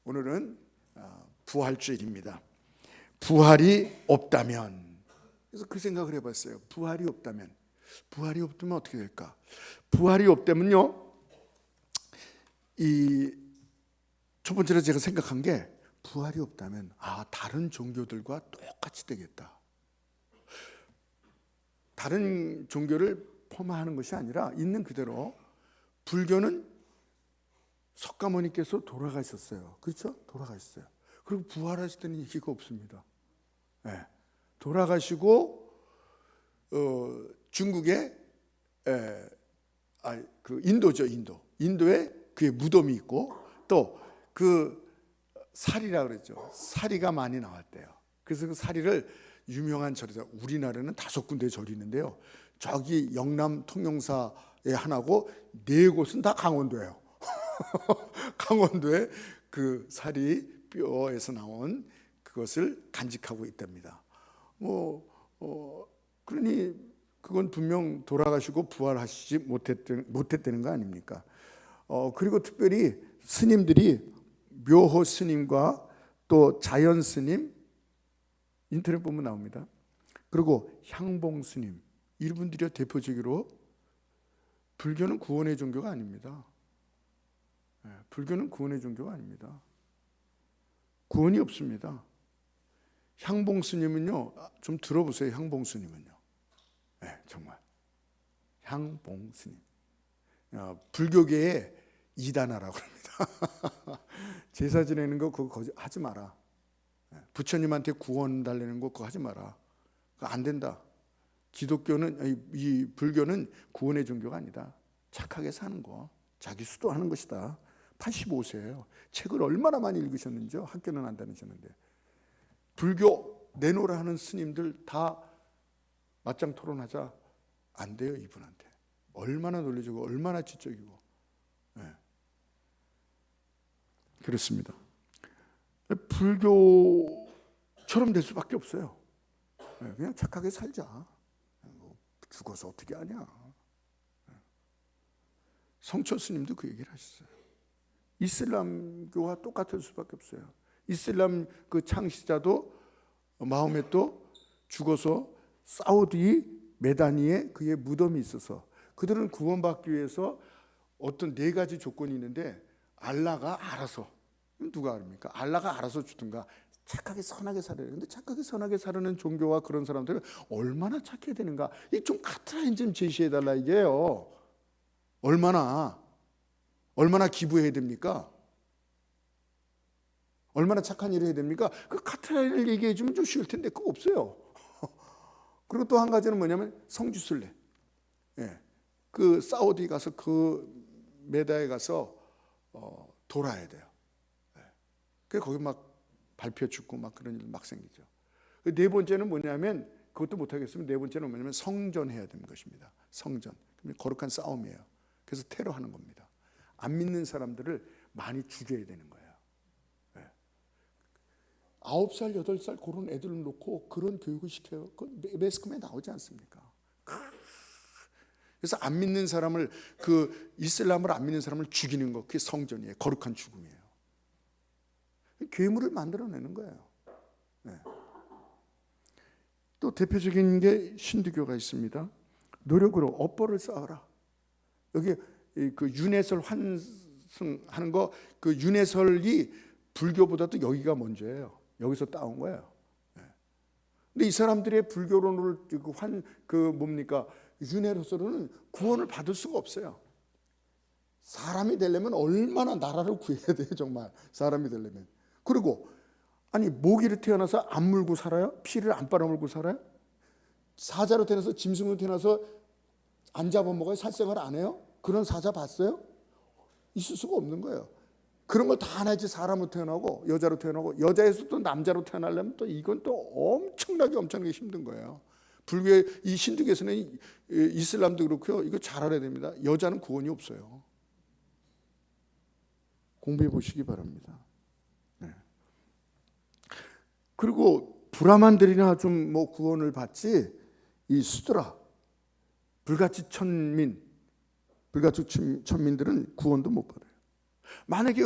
오늘은 부활주일입니다. 부활이 없다면, 그래서 그 생각을 해봤어요. 부활이 없다면 어떻게 될까? 부활이 없다면요, 이 첫 번째로 제가 생각한 게, 부활이 없다면 다른 종교들과 똑같이 되겠다. 다른 종교를 폄하하는 것이 아니라 있는 그대로, 불교는 석가모니께서 돌아가셨어요. 그렇죠? 돌아가셨어요. 그리고 부활하실 때는 얘기가 없습니다. 네. 돌아가시고 중국에 인도죠. 인도에 그의 무덤이 있고, 또 그 사리라 그랬죠. 사리가 많이 나왔대요. 그래서 그 사리를 유명한 절이죠. 우리나라는 5군데 절이 있는데요, 저기 영남 통영사에 하나고 4곳은 다 강원도예요. 강원도에 그 사리 뼈에서 나온 그것을 간직하고 있답니다. 그러니 그건 분명 돌아가시고 부활하시지 못했다는 거 아닙니까? 그리고 특별히 스님들이 묘호 스님과 또 자연 스님, 인터넷 보면 나옵니다. 그리고 향봉 스님, 이분들이 대표적으로, 불교는 구원의 종교가 아닙니다. 불교는 구원의 종교가 아닙니다. 구원이 없습니다. 향봉 스님은요, 좀 들어보세요. 향봉 스님은요, 정말 향봉 스님, 불교계의 이단하라고 합니다. 제사 지내는 거 그거 하지 마라. 부처님한테 구원 달래는 거 그거 하지 마라. 그거 안 된다. 기독교는, 이 불교는 구원의 종교가 아니다. 착하게 사는 거, 자기 수도하는 것이다. 85세예요. 책을 얼마나 많이 읽으셨는지요? 학교는 안 다니셨는데. 불교 내놓으라 하는 스님들 다 맞짱 토론하자, 안 돼요. 이분한테 얼마나 논리적이고 얼마나 지적이고. 그렇습니다. 불교처럼 될 수밖에 없어요. 그냥 착하게 살자. 죽어서 어떻게 하냐. 성철 스님도 그 얘기를 하셨어요. 이슬람교와 똑같을 수밖에 없어요. 이슬람 그 창시자도 마호메도 죽어서 사우디 메다니에 그의 무덤이 있어서, 그들은 구원받기 위해서 어떤 4가지 조건이 있는데, 알라가 알아서, 누가 압니까? 알라가 알아서 주든가 착하게 선하게 살아야 돼. 근데 착하게 선하게 살아는 종교와 그런 사람들은 얼마나 착해야 되는가? 이 좀 가트라인 좀 제시해달라 이게요. 얼마나 기부해야 됩니까? 얼마나 착한 일을 해야 됩니까? 그 가트라인을 얘기해 주면 좀 쉬울 텐데 그거 없어요. 그리고 또 한 가지는 뭐냐면 성지순례. 그 사우디 가서 그 메다에 가서 돌아야 돼요. 그래서 거기 막 밟혀 죽고 막 그런 일 막 생기죠. 4번째는 뭐냐면, 그것도 못하겠으면 4번째는 뭐냐면 성전해야 되는 것입니다. 성전. 거룩한 싸움이에요. 그래서 테러하는 겁니다. 안 믿는 사람들을 많이 죽여야 되는 거예요. 9살, 8살 그런 애들을 놓고 그런 교육을 시켜요. 그건 매스컴에 나오지 않습니까? 그래서 안 믿는 사람을, 그 이슬람을 안 믿는 사람을 죽이는 거, 그게 성전이에요. 거룩한 죽음이에요. 괴물을 만들어내는 거예요. 또 대표적인 게 신두교가 있습니다. 노력으로 업보를 쌓아라. 여기 그 윤회설 환승하는 거, 그 윤회설이 불교보다도 여기가 먼저예요. 여기서 따온 거예요. 근데 이 사람들의 불교론을 윤회로서는 구원을 받을 수가 없어요. 사람이 되려면 얼마나 나라를 구해야 돼요, 정말. 사람이 되려면. 그리고 모기로 태어나서 안 물고 살아요? 피를 안 빨아물고 살아요? 사자로 태어나서, 짐승으로 태어나서 안 잡아먹어요? 살생을 안 해요? 그런 사자 봤어요? 있을 수가 없는 거예요. 그런 걸 다 하나지. 사람으로 태어나고 여자로 태어나고, 여자에서 또 남자로 태어나려면 또 이건 또 엄청나게 힘든 거예요. 불교의 이 신두교에서는, 이슬람도 그렇고요, 이거 잘 알아야 됩니다. 여자는 구원이 없어요. 공부해 보시기 바랍니다. 그리고 브라만들이나 좀 구원을 받지, 이 수드라, 불가치 천민들은 구원도 못 받아요. 만약에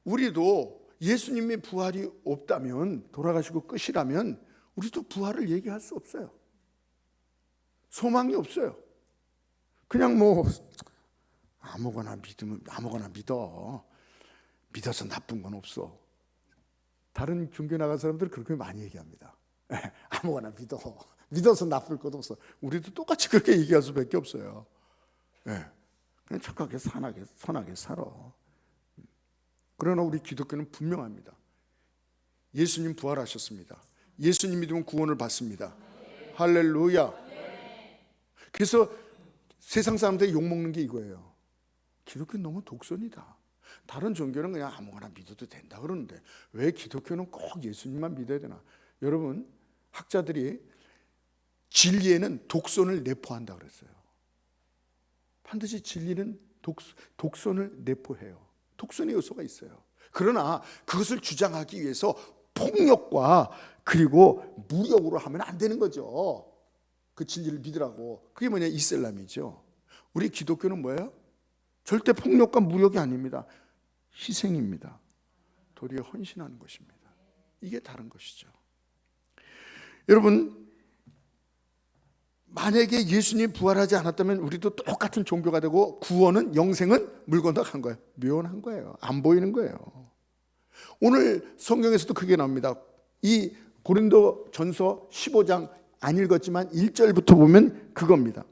우리도 예수님의 부활이 없다면, 돌아가시고 끝이라면 우리도 부활을 얘기할 수 없어요. 소망이 없어요. 그냥 뭐 아무거나 믿으면 아무거나 믿어서 나쁜 건 없어. 다른 종교 나간 사람들 그렇게 많이 얘기합니다. 아무거나 믿어서 나쁠 것 없어. 우리도 똑같이 그렇게 얘기할 수밖에 없어요. 그냥 착하게 선하게 살아. 그러나 우리 기독교는 분명합니다. 예수님 부활하셨습니다. 예수님 믿으면 구원을 받습니다. 할렐루야. 그래서 세상 사람들이 욕먹는 게 이거예요. 기독교는 너무 독선이다. 다른 종교는 그냥 아무거나 믿어도 된다 그러는데 왜 기독교는 꼭 예수님만 믿어야 되나? 여러분, 학자들이 진리에는 독선을 내포한다 그랬어요. 반드시 진리는 독선을 내포해요. 독선의 요소가 있어요. 그러나 그것을 주장하기 위해서 폭력과 그리고 무력으로 하면 안 되는 거죠. 그 진리를 믿으라고. 그게 뭐냐? 이슬람이죠. 우리 기독교는 뭐예요? 절대 폭력과 무력이 아닙니다. 희생입니다. 도리어 헌신하는 것입니다. 이게 다른 것이죠. 여러분, 만약에 예수님 부활하지 않았다면 우리도 똑같은 종교가 되고 구원은, 영생은 물 건너간 거예요. 묘한 거예요. 안 보이는 거예요. 오늘 성경에서도 그게 나옵니다. 이 고린도전서 15장 안 읽었지만 1절부터 보면 그겁니다.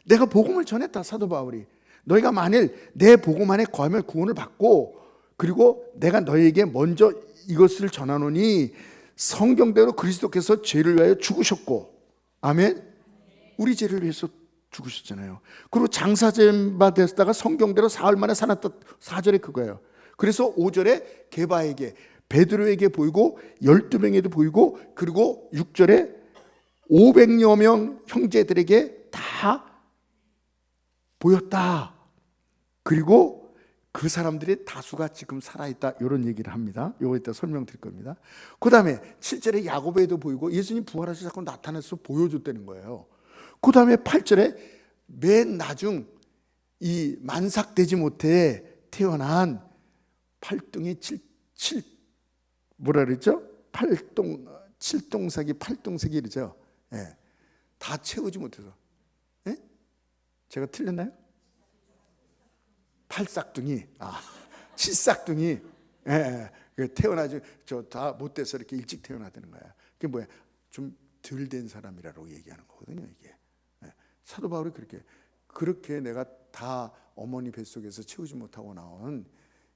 내가 복음을 전했다, 사도 바울이. 너희가 만일 내 복음 안에 거하면 구원을 받고, 그리고 내가 너희에게 먼저 이것을 전하노니 성경대로 그리스도께서 죄를 위하여 죽으셨고, 아멘. 우리 죄를 위해서 죽으셨잖아요. 그리고 장사제바 됐다가 성경대로 사흘 만에 살았다. 4절에 그거예요. 그래서 5절에 게바에게, 베드로에게 보이고 12명에도 보이고, 그리고 6절에 500여 명 형제들에게 다 보였다. 그리고 그 사람들의 다수가 지금 살아있다, 이런 얘기를 합니다. 이거 이따 설명드릴 겁니다. 그 다음에 7절에 야고보에도 보이고, 예수님 부활하셔서 자꾸 나타나서 보여줬다는 거예요. 그 다음에 8절에 맨 나중 이 만삭되지 못해 태어난 팔뚱이 뭐라 그랬죠? 팔동색이 이러죠. 다 채우지 못해서. 제가 틀렸나요? 팔싹둥이, 칠싹둥이, 태어나지, 다 못돼서 이렇게 일찍 태어나다는 거야. 그게 뭐야? 좀 덜 된 사람이라고 얘기하는 거거든요, 이게. 사도 바울이 그렇게 내가 다 어머니 뱃속에서 채우지 못하고 나온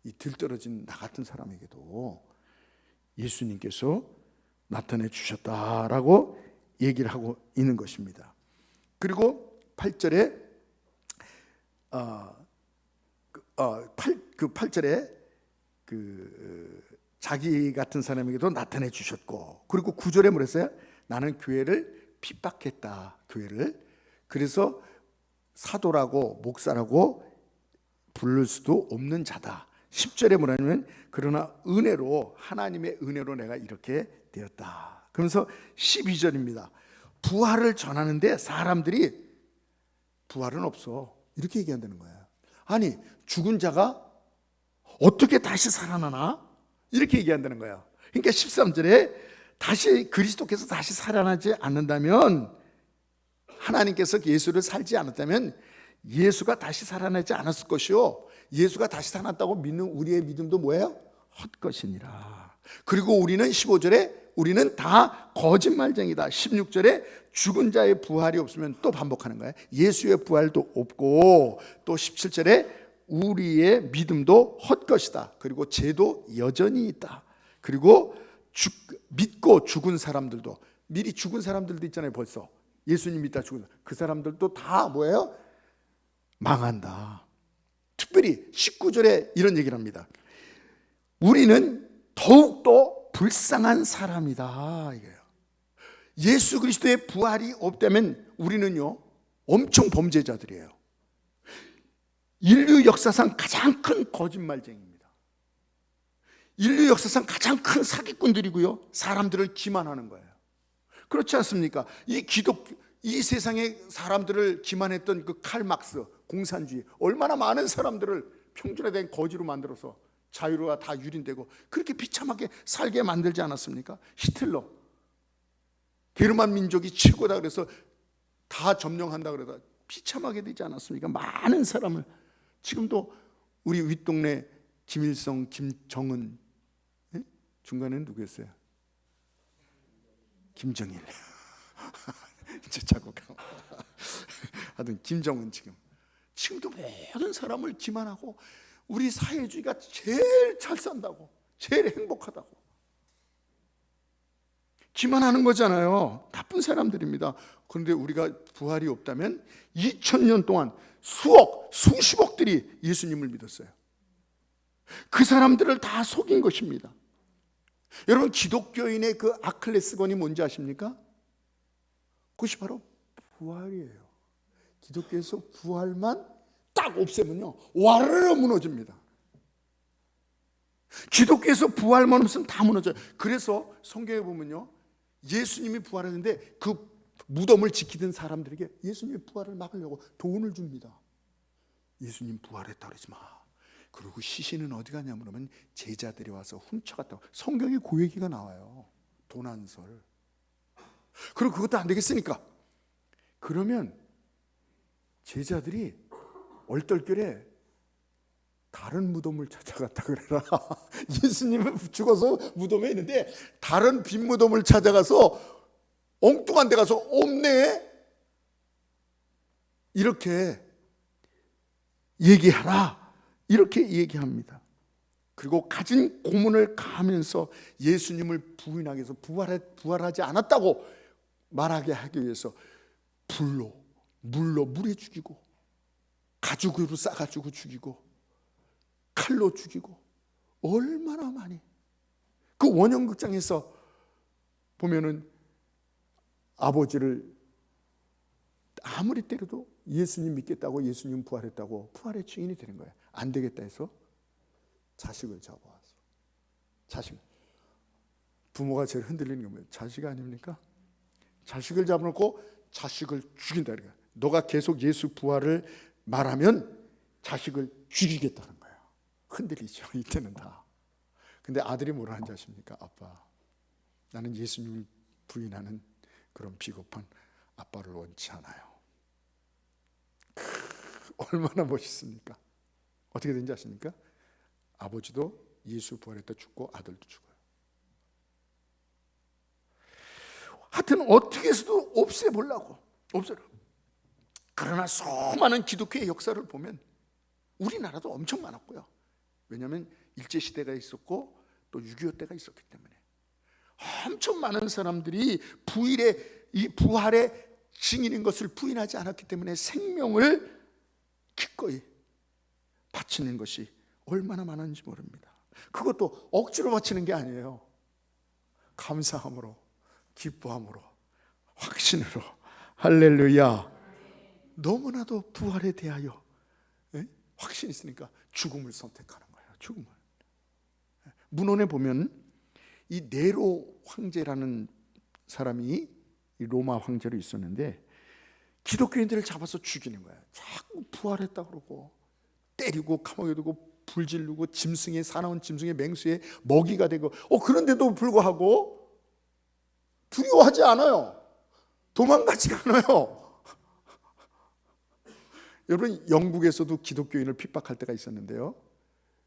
이 들떨어진 나 같은 사람에게도 예수님께서 나타내 주셨다라고 얘기를 하고 있는 것입니다. 그리고 8절에 8절에 자기 같은 사람에게도 나타내 주셨고, 그리고 9절에 뭐랬어요? 나는 교회를 핍박했다. 교회를. 그래서 사도라고 목사라고 부를 수도 없는 자다. 10절에 뭐냐면 그러나 은혜로, 하나님의 은혜로 내가 이렇게 되었다. 그러면서 12절입니다. 부활을 전하는데 사람들이 부활은 없어, 이렇게 얘기한다는 거예요. 아니, 죽은 자가 어떻게 다시 살아나나? 이렇게 얘기한다는 거예요. 그러니까 13절에 다시 그리스도께서 다시 살아나지 않는다면, 하나님께서 예수를 살지 않았다면 예수가 다시 살아나지 않았을 것이요, 예수가 다시 살아났다고 믿는 우리의 믿음도 뭐예요? 헛것이니라. 그리고 우리는 15절에 우리는 다 거짓말쟁이다. 16절에 죽은 자의 부활이 없으면 또 반복하는 거예요. 예수의 부활도 없고, 또 17절에 우리의 믿음도 헛것이다. 그리고 죄도 여전히 있다. 그리고 믿고 죽은 사람들도, 미리 죽은 사람들도 있잖아요. 벌써 예수님 믿다 죽은 그 사람들도 다 뭐예요? 망한다. 특별히 19절에 이런 얘기를 합니다. 우리는 더욱더 불쌍한 사람이다, 이거예요. 예수 그리스도의 부활이 없다면 우리는요 엄청 범죄자들이에요. 인류 역사상 가장 큰 거짓말쟁이입니다. 인류 역사상 가장 큰 사기꾼들이고요, 사람들을 기만하는 거예요. 그렇지 않습니까? 이 세상의 사람들을 기만했던 그 칼 막스, 공산주의, 얼마나 많은 사람들을 평준화된 거지로 만들어서 자유가 다 유린되고 그렇게 비참하게 살게 만들지 않았습니까? 히틀러 게르만 민족이 최고다 그래서 다 점령한다 그러다 비참하게 되지 않았습니까? 많은 사람을. 지금도 우리 윗동네 김일성, 김정은, 예? 중간에는 누구였어요? 김정일. 이제 자꾸 하여튼 김정은 지금도 모든 사람을 기만하고 우리 사회주의가 제일 잘 산다고, 제일 행복하다고 기만하는 거잖아요. 나쁜 사람들입니다. 그런데 우리가 부활이 없다면 2000년 동안 수억, 수십억들이 예수님을 믿었어요. 그 사람들을 다 속인 것입니다. 여러분, 기독교인의 그 아킬레스건이 뭔지 아십니까? 그것이 바로 부활이에요. 기독교에서 부활만 딱 없애면요, 와르르 무너집니다. 기독교에서 부활만 없으면 다 무너져요. 그래서 성경에 보면요, 예수님이 부활했는데 그 무덤을 지키던 사람들에게 예수님의 부활을 막으려고 돈을 줍니다. 예수님 부활했다 그러지 마. 그리고 시신은 어디 가냐 그러면 제자들이 와서 훔쳐갔다고. 성경에 그 얘기가 나와요. 도난설. 그리고 그것도 안 되겠으니까 그러면 제자들이 얼떨결에 다른 무덤을 찾아갔다 그래라. 예수님은 죽어서 무덤에 있는데 다른 빈 무덤을 찾아가서 엉뚱한 데 가서 없네 이렇게 얘기하라, 이렇게 얘기합니다. 그리고 가진 고문을 가하면서 예수님을 부인하기 위해서 부활하지 않았다고 말하게 하기 위해서 물에 죽이고 가죽으로 싸가지고 죽이고 칼로 죽이고 얼마나 많이. 그 원형극장에서 보면은 아버지를 아무리 때려도 예수님 믿겠다고, 예수님 부활했다고 부활의 증인이 되는 거예요. 안 되겠다 해서 자식을 잡아와서, 자식, 부모가 제일 흔들리는 게 뭐예요? 자식 아닙니까? 자식을 잡아놓고 자식을 죽인다. 그러니까 너가 계속 예수 부활을 말하면 자식을 죽이겠다는 거예요. 흔들리죠 이때는 다. 근데 아들이 뭐라 하는지 아십니까? 아빠, 나는 예수님을 부인하는 그런 비겁한 아빠를 원치 않아요. 얼마나 멋있습니까? 어떻게 된지 아십니까? 아버지도 예수 부활했다 죽고 아들도 죽어요. 하여튼 어떻게 해서도 없애보려고. 그러나 수많은 기독교의 역사를 보면 우리나라도 엄청 많았고요. 왜냐하면 일제시대가 있었고 또 6.25 때가 있었기 때문에 엄청 많은 사람들이 이 부활의 증인인 것을 부인하지 않았기 때문에 생명을 기꺼이 바치는 것이 얼마나 많은지 모릅니다. 그것도 억지로 바치는 게 아니에요. 감사함으로, 기뻐함으로, 확신으로. 할렐루야. 너무나도 부활에 대하여 확신이 있으니까 죽음을 선택하는 거예요. 죽음을. 문헌에 보면 이 네로 황제라는 사람이 이 로마 황제로 있었는데 기독교인들을 잡아서 죽이는 거예요. 자꾸 부활했다 그러고 때리고 감옥에 두고 불 지르고 짐승의, 사나운 짐승의 맹수의 먹이가 되고 그런데도 불구하고 두려워하지 않아요. 도망가지 않아요. 여러분, 영국에서도 기독교인을 핍박할 때가 있었는데요,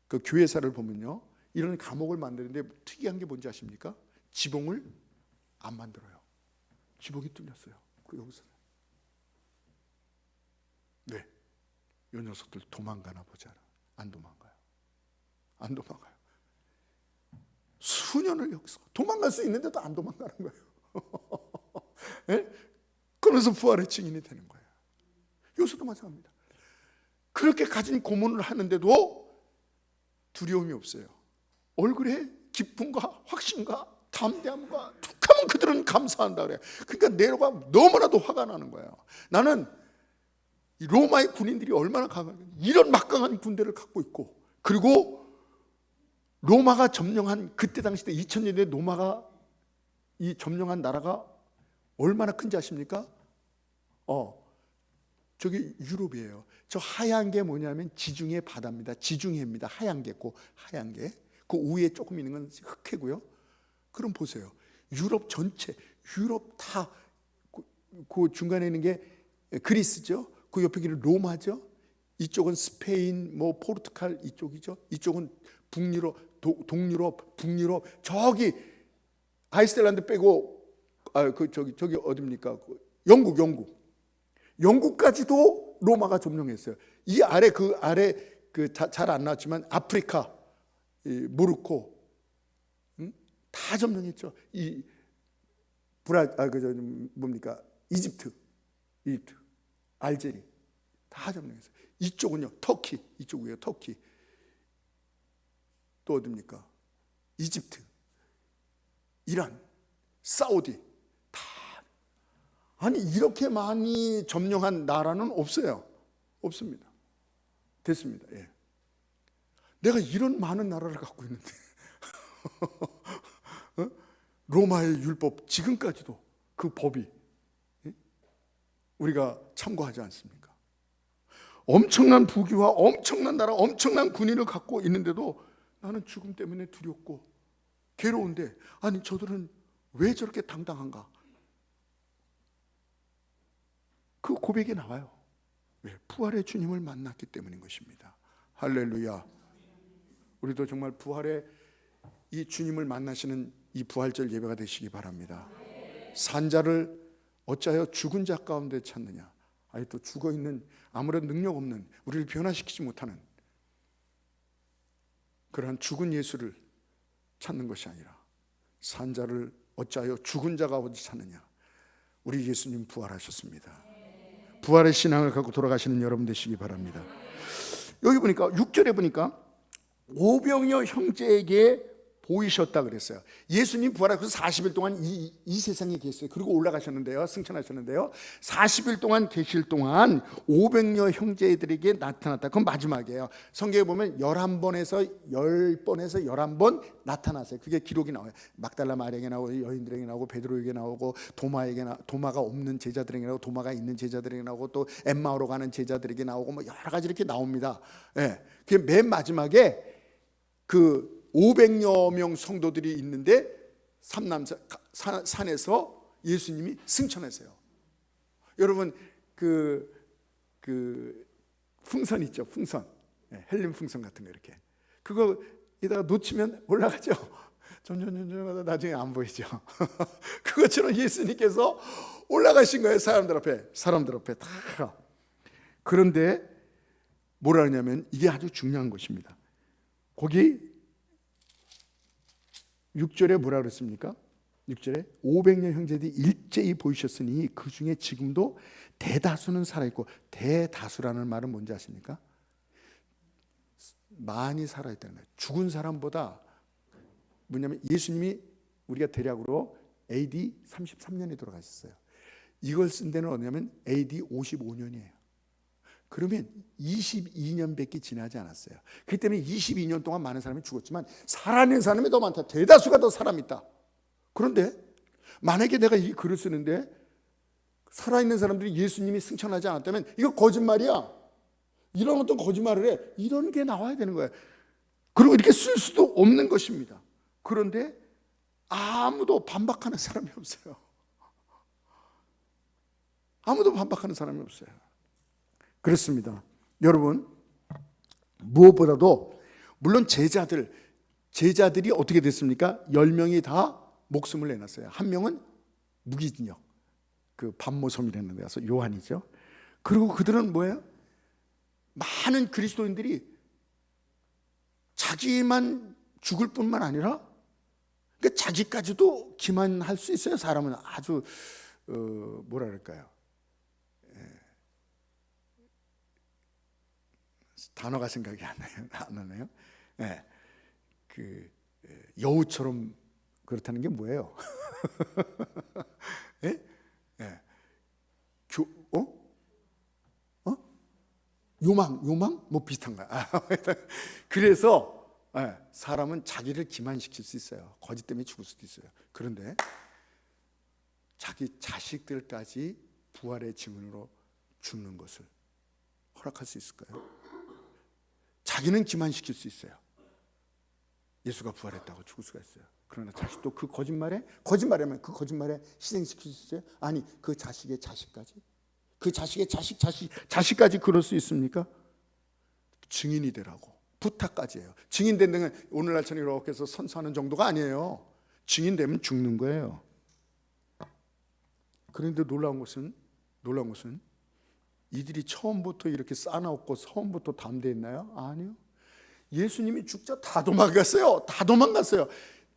그 교회사를 보면요, 이런 감옥을 만드는데 특이한 게 뭔지 아십니까? 지붕을 안 만들어요. 지붕이 뚫렸어요. 여기서 네, 이 녀석들 도망가나 보자. 안 도망가요. 수년을 여기서 도망갈 수 있는데도 안 도망가는 거예요. 네? 그러면서 부활의 증인이 되는 거예요. 여기서도 마찬가지입니다. 그렇게 가진 고문을 하는데도 두려움이 없어요. 얼굴에 기쁨과 확신과 담대함과 툭하면 그들은 감사한다 그래요. 그러니까 네로가 너무나도 화가 나는 거예요. 나는 이 로마의 군인들이 얼마나 강한, 이런 막강한 군대를 갖고 있고, 그리고 로마가 점령한 그때 당시 때 2000년대 로마가 이 점령한 나라가 얼마나 큰지 아십니까? 저기 유럽이에요. 저 하얀 게 뭐냐면 지중해 바다입니다. 지중해입니다. 하얀 게, 그 하얀 게. 그 위에 조금 있는 건 흑해고요. 그럼 보세요. 유럽 전체, 유럽 다, 그 중간에 있는 게 그리스죠. 그 옆에 길은 로마죠. 이쪽은 스페인, 뭐 포르투갈 이쪽이죠. 이쪽은 북유럽, 동유럽, 북유럽. 저기 아이슬란드 빼고 저기 어딥니까? 영국까지도 로마가 점령했어요. 이 아래 그 잘 안 나왔지만 아프리카, 모로코, 다 점령했죠. 이 뭡니까? 이집트, 알제리 다 점령했어요. 이쪽은요, 터키, 이쪽이에요, 터키. 또 어딥니까? 이집트, 이란, 사우디 다. 아니 이렇게 많이 점령한 나라는 없어요. 없습니다. 됐습니다. 예. 내가 이런 많은 나라를 갖고 있는데 로마의 율법 지금까지도 그 법이 우리가 참고하지 않습니까? 엄청난 부귀와 엄청난 나라, 엄청난 군인을 갖고 있는데도 나는 죽음 때문에 두렵고 괴로운데, 아니 저들은 왜 저렇게 당당한가? 그 고백이 나와요. 왜? 부활의 주님을 만났기 때문인 것입니다. 할렐루야. 우리도 정말 부활의 이 주님을 만나시는 이 부활절 예배가 되시기 바랍니다. 산자를 어찌하여 죽은 자 가운데 찾느냐? 아니 또 죽어있는, 아무런 능력 없는, 우리를 변화시키지 못하는 그러한 죽은 예수를 찾는 것이 아니라 산자를 어찌하여 죽은 자 가운데 찾느냐? 우리 예수님 부활하셨습니다. 부활의 신앙을 갖고 돌아가시는 여러분 되시기 바랍니다. 여기 보니까 6절에 보니까 오병이어 형제에게 보이셨다 그랬어요. 예수님 부활하셔서 40일 동안 이 세상에 계셨어요. 그리고 올라가셨는데요, 승천하셨는데요, 40일 동안 계실 동안 500여 형제들에게 나타났다. 그건 마지막이에요. 성경에 보면 11번에서 11번 나타나세요. 그게 기록이 나와요. 막달라 마리아에게 나오고, 여인들에게 나오고, 베드로에게 나오고, 도마가 없는 제자들에게 나오고, 도마가 있는 제자들에게 나오고, 또 엠마오로 가는 제자들에게 나오고, 뭐 여러 가지 이렇게 나옵니다. 예. 그게 맨 마지막에 그 500여 명 성도들이 있는데 산에서 예수님이 승천하세요. 여러분 그 풍선 있죠, 풍선. 헬륨 풍선 같은 거 이렇게. 그거 이따가 놓치면 올라가죠. 점점 하다 나중에 안 보이죠. 그것처럼 예수님께서 올라가신 거예요. 사람들 앞에 다. 그런데 뭐라 하냐면 이게 아주 중요한 것입니다. 거기 6절에 뭐라 그랬습니까? 6절에 500여 형제들이 일제히 보이셨으니 그 중에 지금도 대다수는 살아있고, 대다수라는 말은 뭔지 아십니까? 많이 살아있다는 거예요. 죽은 사람보다 뭐냐면 예수님이 우리가 대략으로 AD 33년에 돌아가셨어요. 이걸 쓴 데는 어디냐면 AD 55년이에요. 그러면 22년밖에 지나지 않았어요. 그렇기 때문에 22년 동안 많은 사람이 죽었지만 살아있는 사람이 더 많다. 대다수가 더 사람있다. 그런데 만약에 내가 이 글을 쓰는데 살아있는 사람들이 예수님이 승천하지 않았다면 이거 거짓말이야. 이런 어떤 거짓말을 해. 이런 게 나와야 되는 거예요. 그리고 이렇게 쓸 수도 없는 것입니다. 그런데 아무도 반박하는 사람이 없어요. 아무도 반박하는 사람이 없어요. 그렇습니다. 여러분, 무엇보다도 물론 제자들이 어떻게 됐습니까? 10명이 다 목숨을 내놨어요. 한 명은 무기징역, 그 반모섬이라는 데서 요한이죠. 그리고 그들은 뭐예요? 많은 그리스도인들이 자기만 죽을 뿐만 아니라 그러니까 자기까지도 기만할 수 있어요. 사람은 아주 뭐라 그럴까요? 단어가 생각이 안 나네요. 네. 여우처럼 그렇다는 게 뭐예요? 네? 네. 요망? 뭐 비슷한 거야. 그래서 사람은 자기를 기만시킬 수 있어요. 거짓 때문에 죽을 수도 있어요. 그런데 자기 자식들까지 부활의 증언으로 죽는 것을 허락할 수 있을까요? 자기는 기만시킬 수 있어요. 예수가 부활했다고 죽을 수가 있어요. 그러나 자식도 그 거짓말하면 그 거짓말에 희생시킬 수 있어요? 아니, 그 자식의 자식까지, 그 자식의 자식까지 그럴 수 있습니까? 증인이 되라고 부탁까지 해요. 증인 되는 건 오늘날처럼 이렇게 해서 선서하는 정도가 아니에요. 증인 되면 죽는 거예요. 그런데 놀라운 것은 이들이 처음부터 이렇게 싸놓고 처음부터 담대했나요? 아니요. 예수님이 죽자 다 도망갔어요.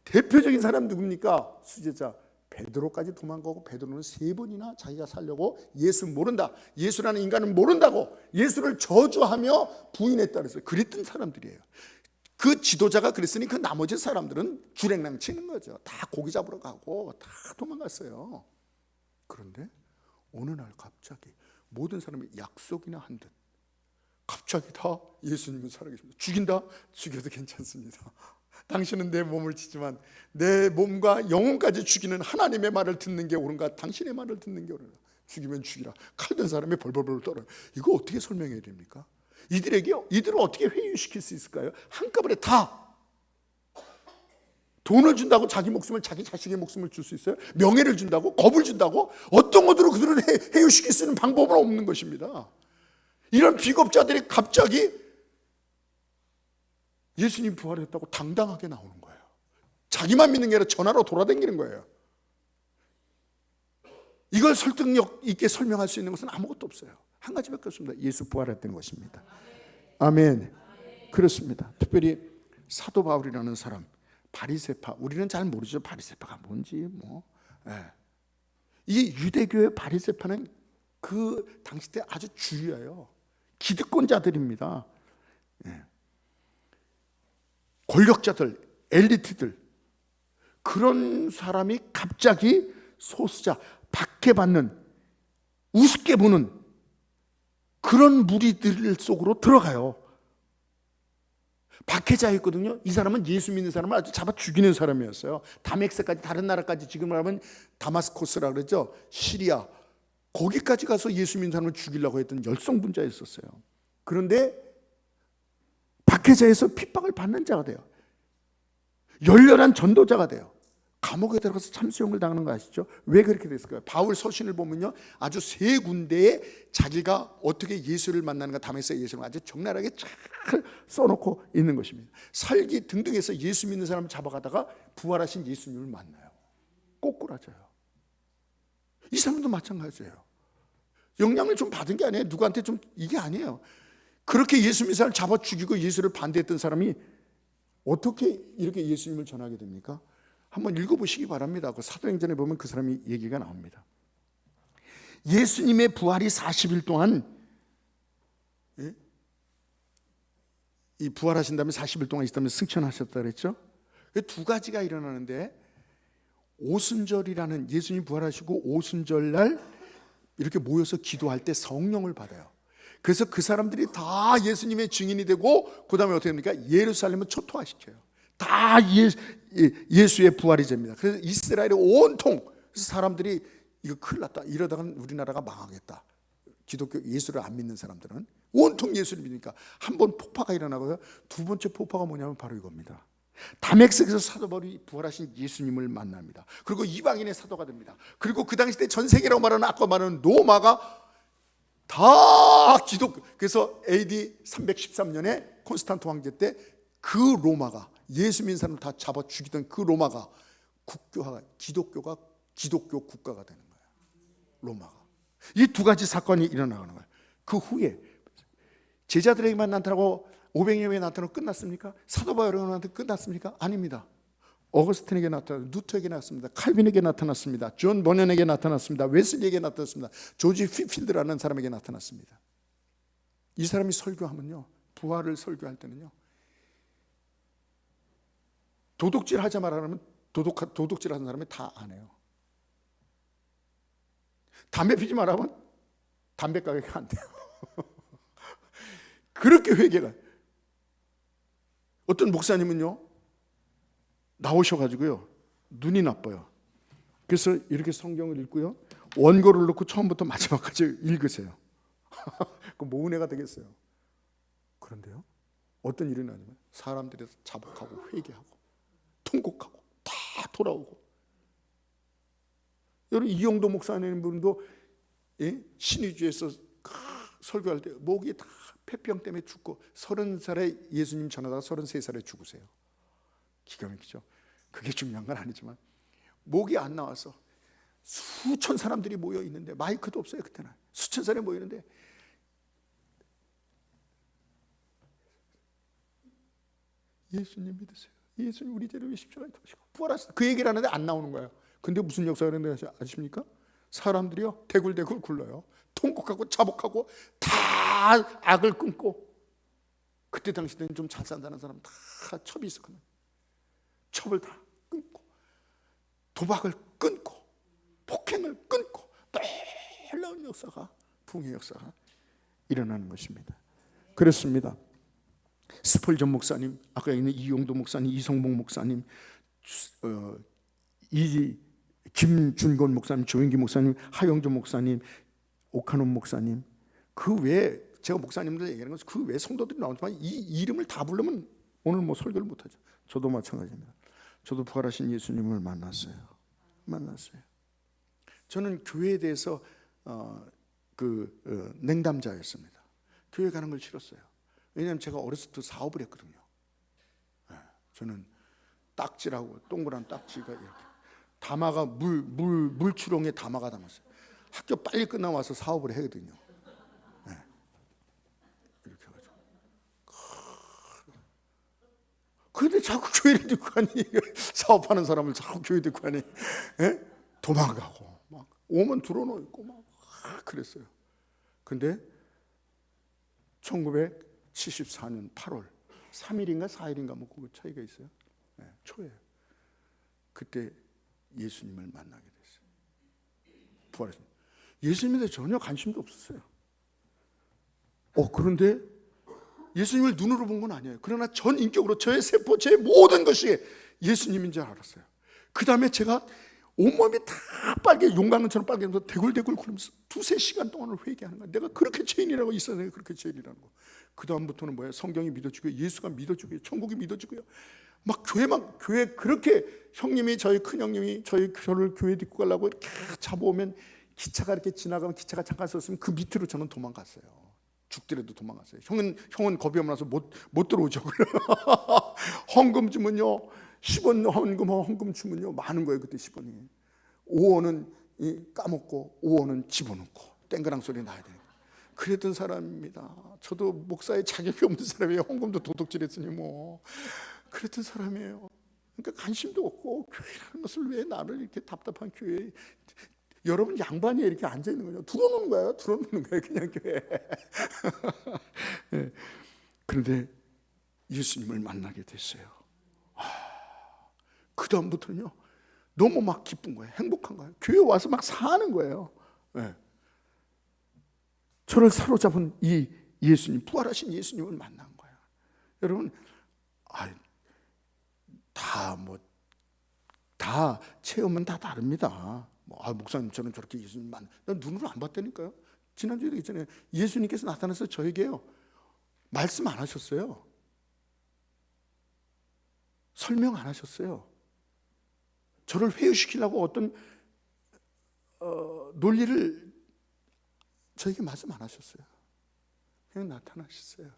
대표적인 사람 누굽니까? 수제자 베드로까지 도망가고, 베드로는 3번이나 자기가 살려고 예수 모른다, 예수라는 인간은 모른다고 예수를 저주하며 부인했다 그랬어요. 그랬던 사람들이에요. 그 지도자가 그랬으니 그 나머지 사람들은 주랭랑 치는 거죠. 다 고기 잡으러 가고 다 도망갔어요. 그런데 어느 날 갑자기 모든 사람이 약속이나 한 듯 갑자기 다 예수님은 살아계십니다. 죽인다? 죽여도 괜찮습니다. 당신은 내 몸을 치지만 내 몸과 영혼까지 죽이는 하나님의 말을 듣는 게 옳은가? 당신의 말을 듣는 게 옳은가? 죽이면 죽이라. 칼 든 사람이 벌벌벌 떨어요. 이거 어떻게 설명해야 됩니까? 이들을 어떻게 회유시킬 수 있을까요? 한꺼번에 다 돈을 준다고 자기 목숨을, 자기 자식의 목숨을 줄 수 있어요? 명예를 준다고? 겁을 준다고? 어떤 것으로 그들을 회유시킬 수 있는 방법은 없는 것입니다. 이런 비겁자들이 갑자기 예수님 부활했다고 당당하게 나오는 거예요. 자기만 믿는 게 아니라 전화로 돌아다니는 거예요. 이걸 설득력 있게 설명할 수 있는 것은 아무것도 없어요. 한 가지밖에 없습니다. 예수 부활했던 것입니다. 아멘. 그렇습니다. 특별히 사도 바울이라는 사람, 바리새파, 우리는 잘 모르죠. 바리새파가 뭔지 이 유대교의 바리새파는 그 당시 때 아주 주류예요. 기득권자들입니다. 권력자들, 엘리트들, 그런 사람이 갑자기 소수자, 박해받는, 우습게 보는 그런 무리들 속으로 들어가요. 박해자였거든요. 이 사람은 예수 믿는 사람을 아주 잡아 죽이는 사람이었어요. 다메섹까지, 다른 나라까지, 지금 말하면 다마스코스라 그러죠. 시리아, 거기까지 가서 예수 믿는 사람을 죽이려고 했던 열성분자였었어요. 그런데 박해자에서 핍박을 받는 자가 돼요. 열렬한 전도자가 돼요. 감옥에 들어가서 참수형을 당하는 거 아시죠? 왜 그렇게 됐을까요? 바울 서신을 보면요, 아주 3군데에 자기가 어떻게 예수를 만나는가, 다메섹 예수를 아주 적나라하게 잘 써놓고 있는 것입니다. 살기 등등해서 예수 믿는 사람을 잡아가다가 부활하신 예수님을 만나요. 꼬꾸라져요. 이 사람도 마찬가지예요. 영향을 좀 받은 게 아니에요. 누구한테 좀, 이게 아니에요. 그렇게 예수 믿는 사람을 잡아 죽이고 예수를 반대했던 사람이 어떻게 이렇게 예수님을 전하게 됩니까? 한번 읽어보시기 바랍니다. 그 사도행전에 보면 그 사람이 얘기가 나옵니다. 예수님의 부활이 40일 동안, 이 부활하신 다음에 40일 동안 있다면 승천하셨다 그랬죠? 2가지가 일어나는데, 오순절이라는, 예수님 부활하시고 오순절날 이렇게 모여서 기도할 때 성령을 받아요. 그래서 그 사람들이 다 예수님의 증인이 되고, 그 다음에 어떻게 됩니까? 예루살렘을 초토화시켜요. 다 예수의 부활이 됩니다. 그래서 이스라엘의 온통 사람들이 이거 큰일 났다, 이러다가는 우리나라가 망하겠다, 기독교 예수를 안 믿는 사람들은 온통 예수를 믿으니까 한 번 폭파가 일어나고요. 2번째 폭파가 뭐냐면 바로 이겁니다. 다메섹에서 사도 바울이 부활하신 예수님을 만납니다. 그리고 이방인의 사도가 됩니다. 그리고 그 당시 때 전 세계라고 말하는, 아까 말하는 로마가 다 기독교, 그래서 AD 313년에 콘스탄트 황제 때 그 로마가, 예수 믿는 사람을 다 잡아 죽이던 그 로마가 국교화가, 기독교 국가가 되는 거예요. 로마가. 이 2가지 사건이 일어나는 거예요. 그 후에 제자들에게만 나타나고 500년에 나타나고 끝났습니까? 사도 바울에게 끝났습니까? 아닙니다. 어거스틴에게 나타났습니다. 누터에게 나타났습니다. 칼빈에게 나타났습니다. 존 버년에게 나타났습니다. 웨슬리에게 나타났습니다. 조지 휘필드라는 사람에게 나타났습니다. 이 사람이 설교하면요, 부활을 설교할 때는요, 도둑질 하자 말하면 도둑질 하는 사람이 다 안 해요. 담배 피지 말하면 담배 가게가 안 돼요. 그렇게 회개가. 어떤 목사님은요, 나오셔가지고요, 눈이 나빠요. 그래서 이렇게 성경을 읽고요, 원고를 놓고 처음부터 마지막까지 읽으세요. 그 뭐 은혜가 되겠어요. 그런데요, 어떤 일이 나냐면 사람들이 자복하고 회개하고 통곡하고 다 돌아오고. 여러분, 이영도 목사님 분도 신의주에서 설교할 때 목이 다 폐병 때문에 죽고 30살에 예수님 전하다가 33살에 죽으세요. 기가 막히죠. 그게 중요한 건 아니지만 목이 안 나와서 수천 사람들이 모여 있는데, 마이크도 없어요 그때는. 수천 사람이 모여 있는데 예수님 믿으세요. 예수님 우리 죄를 위해 십자가에 타시고 부활하셨다. 그 얘기를 하는데 안 나오는 거예요. 근데 무슨 역사가 있는지 아십니까? 사람들이요 대굴대굴 굴러요. 통곡하고 자복하고 다 악을 끊고. 그때 당시 때는 좀 잘 산다는 사람 다 첩이 있었거든요. 첩을 다 끊고 도박을 끊고 폭행을 끊고 놀라운 역사가, 부흥의 역사가 일어나는 것입니다. 그렇습니다. 스펄전 목사님, 아까 있는 이용도 목사님, 이성봉 목사님, 김준건 목사님, 조영기 목사님, 하영조 목사님, 오카논 목사님, 그 외에 제가 목사님들 얘기하는 것은 그 외에 성도들이 나오지만 이 이름을 다 부르면 오늘 뭐 설교를 못하죠. 저도 마찬가지입니다. 저도 부활하신 예수님을 만났어요. 저는 교회에 대해서 냉담자였습니다. 교회 가는 걸 싫었어요. 왜냐하면 제가 어렸을 때 사업을 했거든요. 저는 딱지라고, 동그란 딱지가 이렇게 담아가 물추렁에 담아가 담았어요. 학교 빨리 끝나고 와서 사업을 하거든요. 이렇게 해가지고. 그런데 자꾸 교회를 듣고 가니, 사업하는 사람을 자꾸 교회 듣고 가니, 도망가고 막 오면 들어놓고 막 그랬어요. 근데 1974년 8월 3일인가 4일인가 뭐 그 차이가 있어요. 초에 그때 예수님을 만나게 됐어요. 부활했습니다. 예수님에 대해 전혀 관심도 없었어요. 그런데 예수님을 눈으로 본 건 아니에요. 그러나 전 인격으로 저의 세포, 제 모든 것이 예수님인 줄 알았어요. 그 다음에 제가 온몸이 다 빨개, 용광처럼 빨개져서 대굴대굴 굴면서 2-3시간 동안을 회개하는 거야. 내가 그렇게 죄인이라고 있어야 내가 그렇게 죄인이라는 거. 그 다음부터는 뭐야? 성경이 믿어지고요, 예수가 믿어지고요, 천국이 믿어지고요. 막 교회 그렇게 형님이, 저희 큰 형님이 저를 교회 데리고 가려고 이렇게 잡아오면, 기차가 이렇게 지나가면, 기차가 잠깐 섰으면 그 밑으로 저는 도망갔어요. 죽더라도 도망갔어요. 형은 겁이 많아서 못 들어오죠. 헌금 주면요, 10원 헌금 주면요 많은 거예요. 그때 10원이 5원은 까먹고 5원은 집어넣고 땡그랑 소리 나야 돼요. 그랬던 사람입니다. 저도 목사의 자격이 없는 사람이에요. 헌금도 도둑질했으니 뭐 그랬던 사람이에요. 그러니까 관심도 없고, 교회라는 것을 왜 나를 이렇게 답답한 교회에, 여러분 양반이 이렇게 앉아 있는 거죠. 들어놓는 거예요. 그냥 교회. 그런데 예수님을 만나게 됐어요. 그 다음부터는요 너무 막 기쁜 거예요. 행복한 거예요. 교회 와서 막 사는 거예요. 저를 사로잡은 이 예수님, 부활하신 예수님을 만난 거예요. 여러분, 다 체험은 다 다릅니다. 목사님 저는 저렇게 예수님 난 눈으로 안 봤다니까요. 지난주에도 있잖아요. 예수님께서 나타나서 저에게요 말씀 안 하셨어요. 설명 안 하셨어요. 저를 회유시키려고 어떤 논리를 저에게 말씀 안 하셨어요. 그냥 나타나셨어요.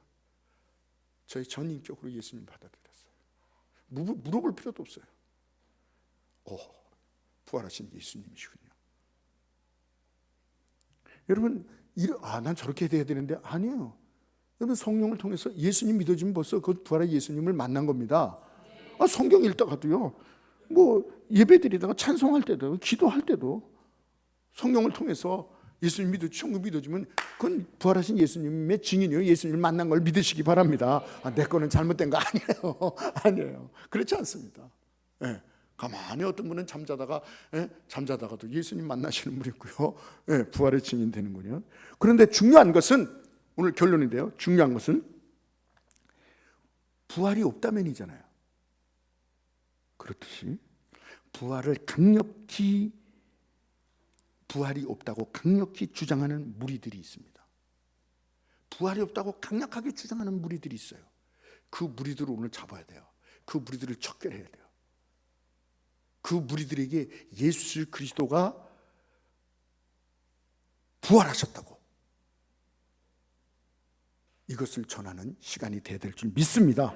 저희 전인격으로 예수님 받아들였어요. 물어볼 필요도 없어요. 부활하신 예수님이시군요. 여러분, 난 저렇게 돼야 되는데, 아니에요. 여러분, 성령을 통해서 예수님 믿어지면 벌써 그 부활한 예수님을 만난 겁니다. 성경 읽다가도요, 뭐 예배드리다가 찬송할 때도, 기도할 때도 성령을 통해서 예수님 천국 믿어지면 그건 부활하신 예수님의 증인이에요. 예수님을 만난 걸 믿으시기 바랍니다. 내 거는 잘못된 거 아니에요. 아니에요. 그렇지 않습니다. 가만히 어떤 분은 잠자다가도 예수님 만나시는 분이 있고요. 부활의 증인 되는군요. 그런데 중요한 것은, 오늘 결론인데요, 중요한 것은 부활이 없다면이잖아요. 그렇듯이 부활이 없다고 강력히 주장하는 무리들이 있습니다. 부활이 없다고 강력하게 주장하는 무리들이 있어요. 그 무리들을 오늘 잡아야 돼요. 그 무리들을 척결해야 돼요. 그 무리들에게 예수 그리스도가 부활하셨다고 이것을 전하는 시간이 돼야 될 줄 믿습니다.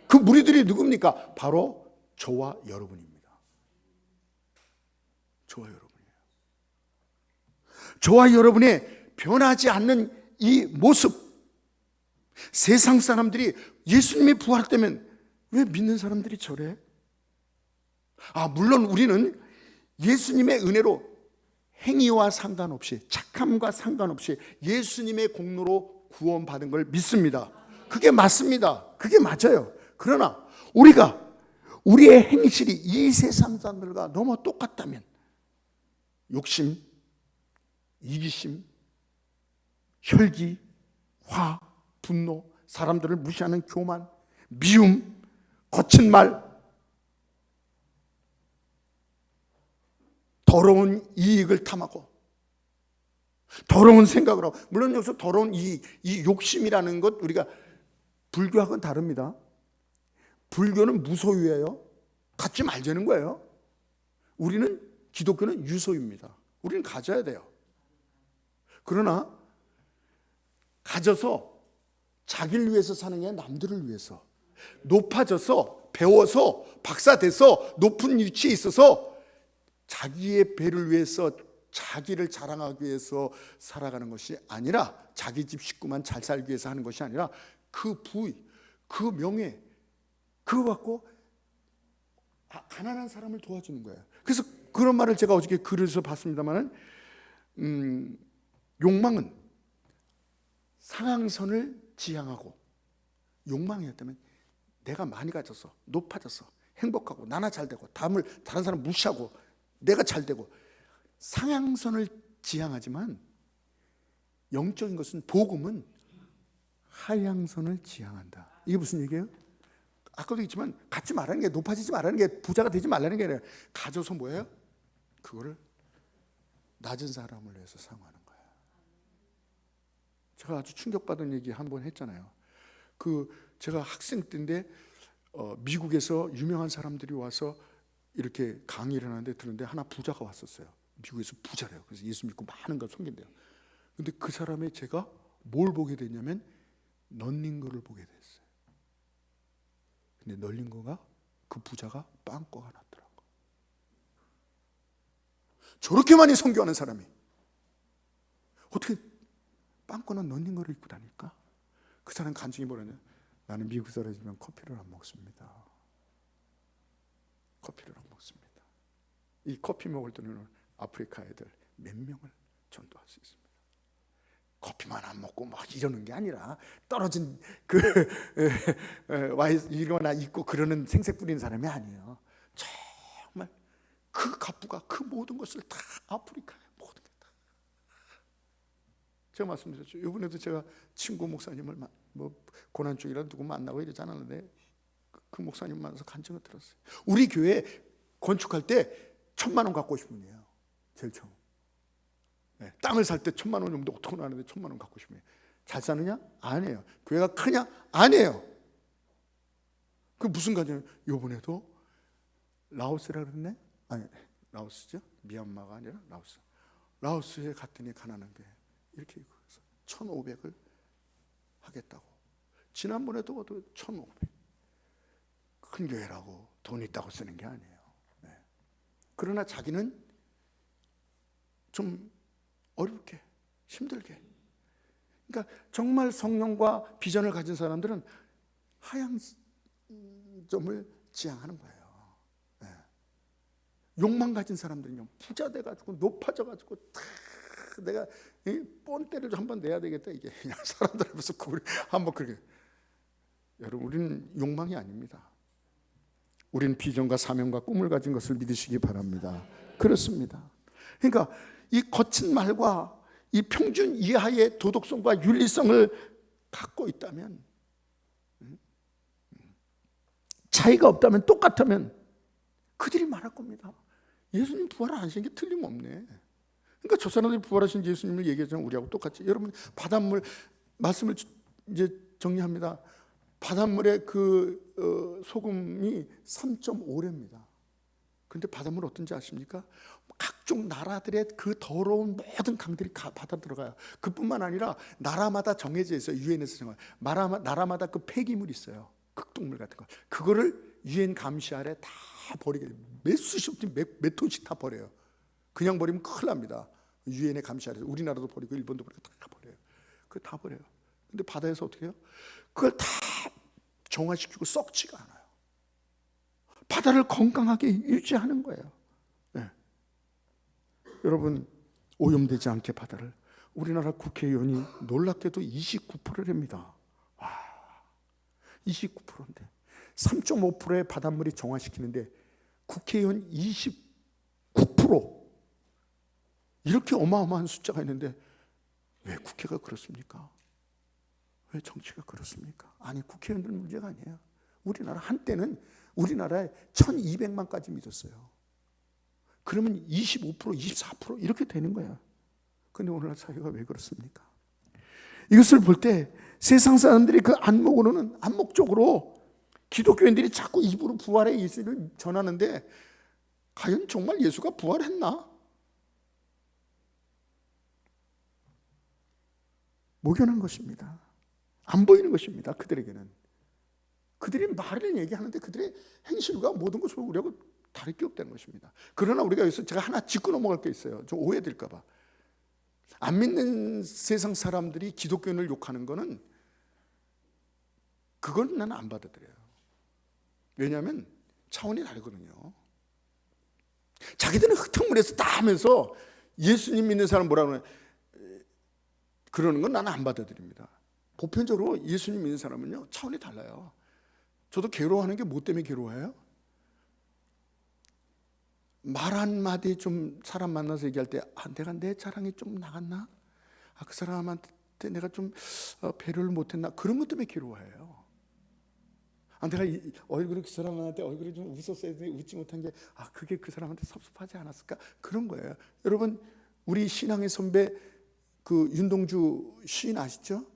그 무리들이 누굽니까? 바로 저와 여러분입니다. 저와 여러분이에요. 저와 여러분의 변하지 않는 이 모습, 세상 사람들이 예수님이 부활했다면 왜 믿는 사람들이 저래? 물론 우리는 예수님의 은혜로 행위와 상관없이, 착함과 상관없이 예수님의 공로로 구원받은 걸 믿습니다. 그게 맞습니다. 그게 맞아요. 그러나 우리가 우리의 행실이 이 세상 사람들과 너무 똑같다면 욕심, 이기심, 혈기, 화, 분노, 사람들을 무시하는 교만, 미움, 거친 말, 더러운 이익을 탐하고 더러운 생각을 하고, 물론 여기서 더러운 이 욕심이라는 것, 우리가 불교하고는 다릅니다. 불교는 무소유예요. 갖지 말자는 거예요. 우리는, 기독교는 유소유입니다. 우리는 가져야 돼요. 그러나 가져서 자기를 위해서 사는 게 아니라 남들을 위해서, 높아져서 배워서 박사 돼서 높은 위치에 있어서 자기의 배를 위해서, 자기를 자랑하기 위해서 살아가는 것이 아니라, 자기 집 식구만 잘 살기 위해서 하는 것이 아니라, 그 부위, 그 명예, 그거 갖고 가난한 사람을 도와주는 거예요. 그래서 그런 말을 제가 어저께 글에서 봤습니다만은, 욕망은 상향선을 지향하고, 욕망이었다면 내가 많이 가져서 높아져서 행복하고 나나 잘 되고 다른 사람 무시하고 내가 잘 되고, 상향선을 지향하지만 영적인 것은, 복음은 하향선을 지향한다. 이게 무슨 얘기예요? 아까도 했지만 갖지 말라는 게, 높아지지 말라는 게, 부자가 되지 말라는 게 아니라, 가져서 뭐예요? 그거를 낮은 사람을 위해서 사용하는 거예요. 제가 아주 충격받은 얘기 한 번 했잖아요. 제가 학생 때인데 미국에서 유명한 사람들이 와서 이렇게 강의를 하는데 들었는데, 하나 부자가 왔었어요. 미국에서 부자래요. 그래서 예수 믿고 많은 걸 섬긴대요. 근데 그 사람의 제가 뭘 보게 됐냐면 런닝거를 보게 됐어요. 근데 런닝거가, 그 부자가 빵꾸가 났더라고. 저렇게 많이 선교하는 사람이 어떻게 빵꾸난 런닝거를 입고 다닐까? 그 사람 간증이 뭐냐면, 나는 미국 사람이지만 커피를 안 먹습니다. 커피를 안 먹습니다. 이 커피 먹을 때는 아프리카 애들 몇 명을 전도할 수 있습니다. 커피만 안 먹고 막 이러는 게 아니라, 떨어진 이거나 입고 그러는 생색 부리는 사람이 아니에요. 정말 그 갑부가 그 모든 것을 다, 아프리카의 모든 게 다. 제가 말씀드렸죠. 이번에도 제가 친구 목사님을 고난 중이라 누구 만나고 이러지 않았는데, 그 목사님 만나서 간증을 들었어요. 우리 교회 건축할 때 1,000만 원 갖고 오신 분이에요. 제일 처음. 네, 땅을 살 때 1,000만 원 정도 어떻게 나는데 1,000만 원 갖고 오신 분이에요. 잘 사느냐? 아니에요. 교회가 크냐? 아니에요. 그 무슨 가정? 요번에도 라오스라 그랬네? 아니, 라오스죠? 미얀마가 아니라 라오스. 라오스에 갔더니 가난한 게 이렇게 1,500을 하겠다고. 지난번에도 1,500. 큰 교회라고 돈 있다고 쓰는 게 아니에요. 네. 그러나 자기는 좀 어렵게, 힘들게. 그러니까 정말 성령과 비전을 가진 사람들은 하향점을 지향하는 거예요. 네. 욕망 가진 사람들은요, 부자 돼가지고 높아져가지고 내가 뻔때를 한번 내야 되겠다, 이게 그냥 사람들 앞에서 그걸 한번 그렇게. 여러분, 우리는 욕망이 아닙니다. 우리는 비전과 사명과 꿈을 가진 것을 믿으시기 바랍니다. 그렇습니다. 그러니까 이 거친 말과 이 평균 이하의 도덕성과 윤리성을 갖고 있다면, 차이가 없다면, 똑같다면 그들이 말할 겁니다. 예수님 부활 안 하신 게 틀림없네. 그러니까 저 사람들이 부활하신 예수님을 얘기하자면 우리하고 똑같지. 여러분, 바닷물 말씀을 이제 정리합니다. 바닷물에 그 소금이 3.5래입니다. 근데 바닷물 어떤지 아십니까? 각종 나라들의 그 더러운 모든 강들이 받아 들어가요. 그뿐만 아니라 나라마다 정해져 있어요. 유엔에서 정한 나라마다 그 폐기물이 있어요. 극독물 같은 거. 그거를 유엔 감시 아래 다 버리게 돼요. 몇 수십 몇 톤씩 다 버려요. 그냥 버리면 큰일 납니다. 유엔의 감시 아래서 우리나라도 버리고 일본도 버리고 다 버려요. 그거 다 버려요. 근데 바다에서 어떻게 해요? 그걸 다 정화시키고 썩지가 않아요. 바다를 건강하게 유지하는 거예요. 네. 여러분, 오염되지 않게 바다를, 우리나라 국회의원이 놀랍게도 29%랍니다. 와, 29%인데 3.5%의 바닷물이 정화시키는데 국회의원 29%, 이렇게 어마어마한 숫자가 있는데 왜 국회가 그렇습니까? 왜 정치가 그렇습니까? 아니, 국회의원들 문제가 아니에요. 우리나라 한때는 우리나라에 1200만까지 믿었어요. 그러면 25%, 24% 이렇게 되는 거예요. 그런데 오늘날 사회가 왜 그렇습니까? 이것을 볼 때 세상 사람들이 그 안목적으로 기독교인들이 자꾸 입으로 부활의 예수를 전하는데 과연 정말 예수가 부활했나? 목연한 것입니다. 안 보이는 것입니다. 그들에게는. 그들이 말을 얘기하는데 그들의 행실과 모든 것을 우리하고 다를 게 없다는 것입니다. 그러나 우리가 여기서 제가 하나 짚고 넘어갈 게 있어요. 좀 오해될까 봐. 안 믿는 세상 사람들이 기독교인을 욕하는 거는, 그건 나는 안 받아들여요. 왜냐하면 차원이 다르거든요. 자기들은 흙탕물에서 다 하면서 예수님 믿는 사람 뭐라 그러는 건 나는 안 받아들입니다. 보편적으로 예수님 믿는 사람은요, 차원이 달라요. 저도 괴로워하는 게 뭐 때문에 괴로워해요? 말 한마디 좀 사람 만나서 얘기할 때, 내가 내 자랑이 좀 나갔나? 그 사람한테 내가 좀 배려를 못했나? 그런 것 때문에 괴로워해요. 내가 얼굴이 그 사람한테 얼굴이 좀 웃었어야 되는데 웃지 못한 게, 그게 그 사람한테 섭섭하지 않았을까? 그런 거예요. 여러분, 우리 신앙의 선배 그 윤동주 시인 아시죠?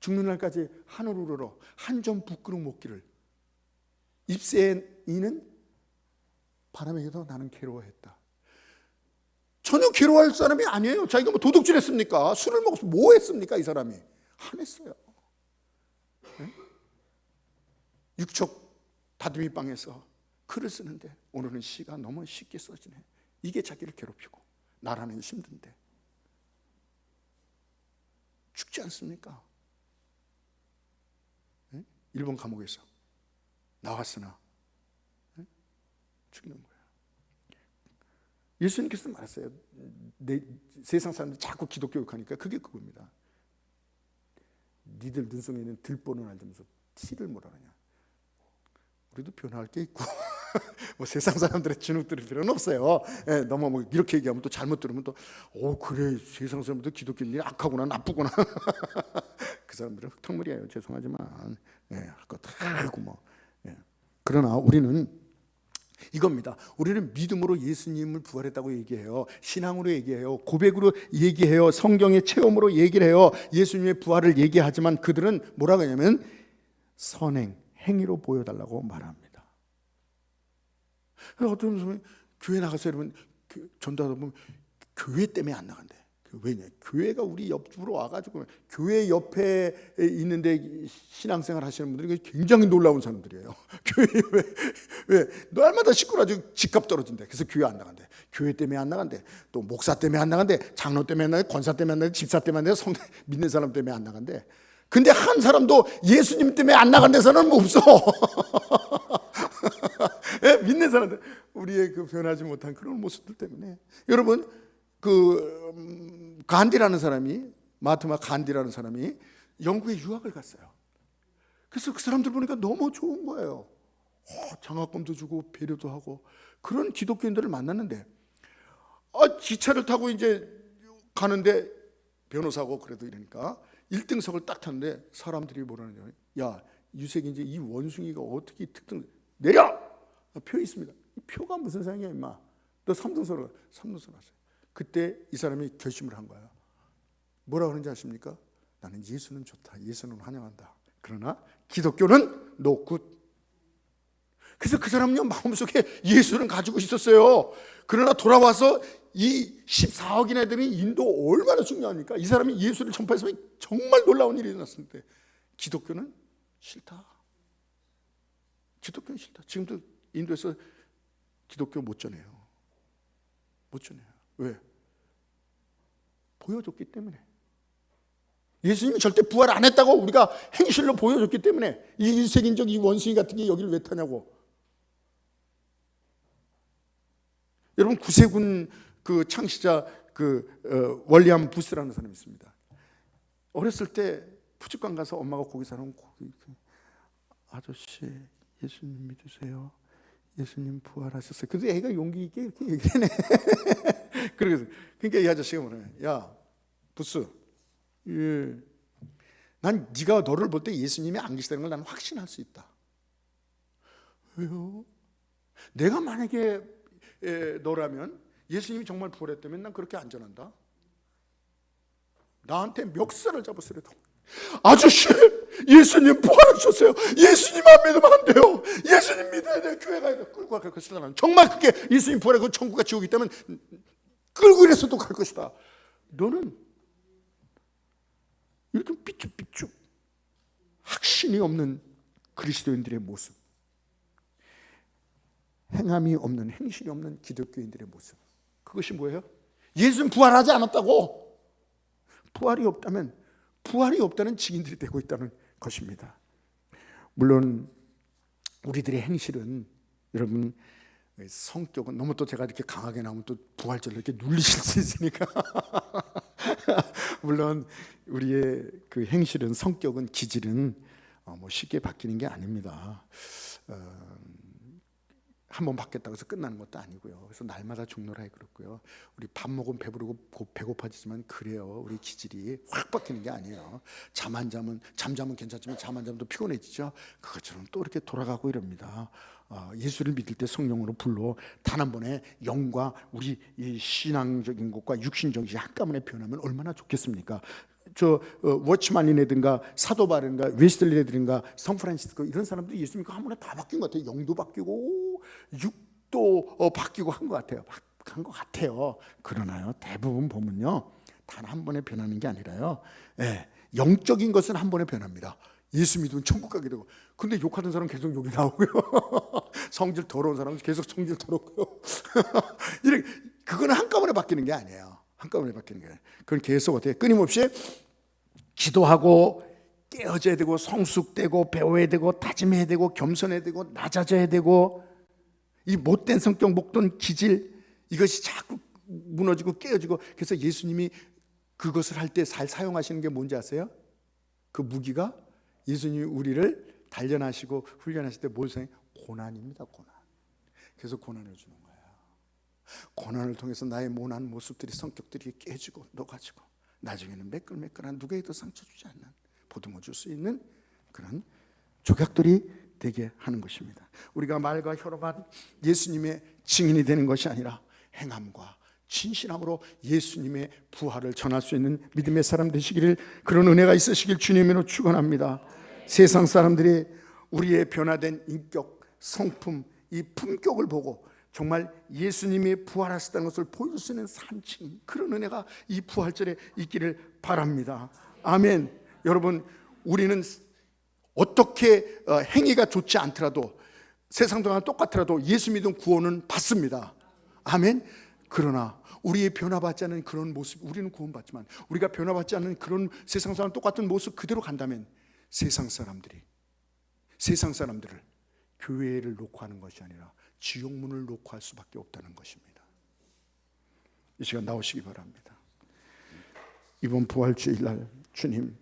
죽는 날까지 하늘 우러러 한 점 부끄럼 못 기를, 입새에 이는 바람에게도 나는 괴로워했다. 전혀 괴로워할 사람이 아니에요. 자기가 뭐 도둑질 했습니까? 술을 먹어서 뭐 했습니까? 이 사람이 안 했어요. 네? 육척 다듬이 방에서 글을 쓰는데 오늘은 시가 너무 쉽게 써지네. 이게 자기를 괴롭히고, 나라는 힘든데 죽지 않습니까? 네? 일본 감옥에서 나왔으나 죽는 거예요. 예수님께서 말했어요. 세상 사람들 자꾸 기독교 욕하니까 그게 그겁니다. 니들 눈속에 있는 들보는 알면서 티를 뭐라 하냐. 우리도 변화할 게 있고 뭐 세상 사람들의 주눅 들을 필요는 없어요. 너무 뭐 이렇게 얘기하면 또 잘못 들으면 또 그래, 세상 사람들 기독교인이 악하구나, 나쁘구나. 그 사람들은 흙탕물이에요. 죄송하지만 할 거 다 하고 뭐. 그러나 우리는 이겁니다. 우리는 믿음으로 예수님을 부활했다고 얘기해요. 신앙으로 얘기해요. 고백으로 얘기해요. 성경의 체험으로 얘기를 해요. 예수님의 부활을 얘기하지만 그들은 뭐라고 하냐면 선행, 행위로 보여달라고 말합니다. 어떤 사람이 교회 나가서 여러분 전도하다 보면 교회 때문에 안 나간대. 왜냐? 교회가 우리 옆으로 와가지고 교회 옆에 있는데 신앙생활 하시는 분들이 굉장히 놀라운 사람들이에요. 교회 왜 날마다 식구라지고 집값 떨어진대. 그래서 교회 안 나간대. 교회 때문에 안 나간대. 또 목사 때문에 안 나간대. 장로 때문에 안 나간대. 권사 때문에 안 나간대. 집사 때문에 안 나간대. 성대 믿는 사람 때문에 안 나간대. 근데 한 사람도 예수님 때문에 안 나간 데서는 없어. 믿는 사람들, 우리의 그 변하지 못한 그런 모습들 때문에. 여러분, 간디라는 사람이, 마하트마 간디라는 사람이 영국에 유학을 갔어요. 그래서 그 사람들 보니까 너무 좋은 거예요. 장학금도 주고 배려도 하고 그런 기독교인들을 만났는데, 기차를 타고 이제 가는데 변호사고 그래도 이러니까 1등석을 딱 탔는데 사람들이 뭐라느냐, 야, 유색이 이제 이 원숭이가 어떻게 특등 내려! 표 있습니다. 이 표가 무슨 상이야 임마. 너 3등석으로 3등석 왔어요. 그때 이 사람이 결심을 한 거예요. 뭐라 그러는지 아십니까? 나는 예수는 좋다, 예수는 환영한다. 그러나 기독교는 no good. 그래서 그 사람은요 마음속에 예수는 가지고 있었어요. 그러나 돌아와서 이 14억인 애들이 인도 얼마나 중요합니까? 이 사람이 예수를 전파했으면 정말 놀라운 일이 일어났는데 기독교는 싫다. 기독교는 싫다. 지금도 인도에서 기독교 못 전해요. 못 전해요. 왜? 보여줬기 때문에. 예수님이 절대 부활 안 했다고 우리가 행실로 보여줬기 때문에 이 일색인적 이 원숭이 같은 게 여기를 왜 타냐고. 여러분 구세군 그 창시자 월리엄 부스라는 사람이 있습니다. 어렸을 때 푸주간 가서 엄마가 고기 사놓은 고기, 아저씨 예수님 믿으세요? 예수님 부활하셨어요. 그래도 애가 용기 있게 이렇게 얘기하네. 그러니까 이 아저씨가 뭐래? 야 부스, 예, 난 네가 너를 볼 때 예수님이 안 계시다는 걸 나는 확신할 수 있다. 왜요? 내가 만약에 너라면 예수님이 정말 부활했다면 난 그렇게 안전한다. 나한테 멱살을 잡았으래도 아저씨 예수님 부활하셨어요. 예수님 안 믿으면 안 돼요. 예수님 믿어야 돼요. 교회 가야 돼. 끌고 갈 것이다. 나는 정말 그게 예수님 부활하고 천국과 지옥이 있다면 끌고 이래서도 갈 것이다. 너는 이렇게 삐죽삐죽 확신이 없는 그리스도인들의 모습, 행함이 없는, 행실이 없는 기독교인들의 모습, 그것이 뭐예요? 예수는 부활하지 않았다고. 부활이 없다면 부활이 없다는 증인들이 되고 있다는 것입니다. 물론 우리들의 행실은, 여러분 성격은 너무 또 제가 이렇게 강하게 나오면 또 부활절로 이렇게 눌리실 수 있으니까 물론 우리의 그 행실은, 성격은, 기질은 뭐 쉽게 바뀌는 게 아닙니다. 한번 바뀌었다고 해서 끝나는 것도 아니고요. 그래서 날마다 죽노라 그렇고요. 우리 밥 먹으면 배부르고 배고파지지만 그래요. 우리 기질이 확 바뀌는 게 아니에요. 잠자면 괜찮지만 잠 안 자면 또 피곤해지죠. 그것처럼 또 이렇게 돌아가고 이럽니다. 예수를 믿을 때 성령으로 불러 단 한 번에 영과 우리 이 신앙적인 것과 육신적인 것이 한꺼번에 변하면 얼마나 좋겠습니까? 워치만이라든가 사도바든가 웨슬리라든가 성프란시스코 이런 사람들이 예수 믿고 한 번에 다 바뀐 것 같아요. 영도 바뀌고 육도 바뀌고 한 것 같아요. 그러나요, 대부분 보면요, 단 한 번에 변하는 게 아니라요, 영적인 것은 한 번에 변합니다. 예수 믿으면 천국 가게 되고, 근데 욕하던 사람 계속 욕이 나오고요. 성질 더러운 사람은 계속 성질 더럽고요. 그거는 한꺼번에 바뀌는 게 아니에요. 한꺼번에 바뀌는 거예요. 그건 계속 어떻게 끊임없이 기도하고 깨어져야 되고, 성숙되고, 배워야 되고, 다짐해야 되고, 겸손해야 되고, 낮아져야 되고, 이 못된 성격, 못된 기질, 이것이 자꾸 무너지고 깨어지고. 그래서 예수님이 그것을 할 때 잘 사용하시는 게 뭔지 아세요? 그 무기가 예수님이 우리를 단련하시고 훈련하실 때 뭘 사용해요? 고난입니다. 고난. 그래서 고난을 주는 거예요. 고난을 통해서 나의 모난 모습들이, 성격들이 깨지고 녹아지고, 나중에는 매끌매끌한, 누구에게도 상처 주지 않는, 보듬어 줄 수 있는 그런 조각들이 되게 하는 것입니다. 우리가 말과 혀로만 예수님의 증인이 되는 것이 아니라 행함과 진실함으로 예수님의 부활을 전할 수 있는 믿음의 사람 되시기를, 그런 은혜가 있으시길 주님으로 축원합니다. 세상 사람들이 우리의 변화된 인격, 성품, 이 품격을 보고 정말 예수님이 부활하셨다는 것을 보여줄 수 있는 산증, 그런 은혜가 이 부활절에 있기를 바랍니다. 아멘. 여러분, 우리는 어떻게 행위가 좋지 않더라도, 세상 동안 똑같더라도 예수 믿음 구원은 받습니다. 아멘. 그러나 우리의 변화받지 않는 그런 모습, 우리는 구원받지만 우리가 변화받지 않는 그런 세상 사람 똑같은 모습 그대로 간다면 세상 사람들을 교회를 놓고 하는 것이 아니라 지옥문을 놓고 할 수밖에 없다는 것입니다. 이 시간 나오시기 바랍니다. 이번 부활주일날 주님,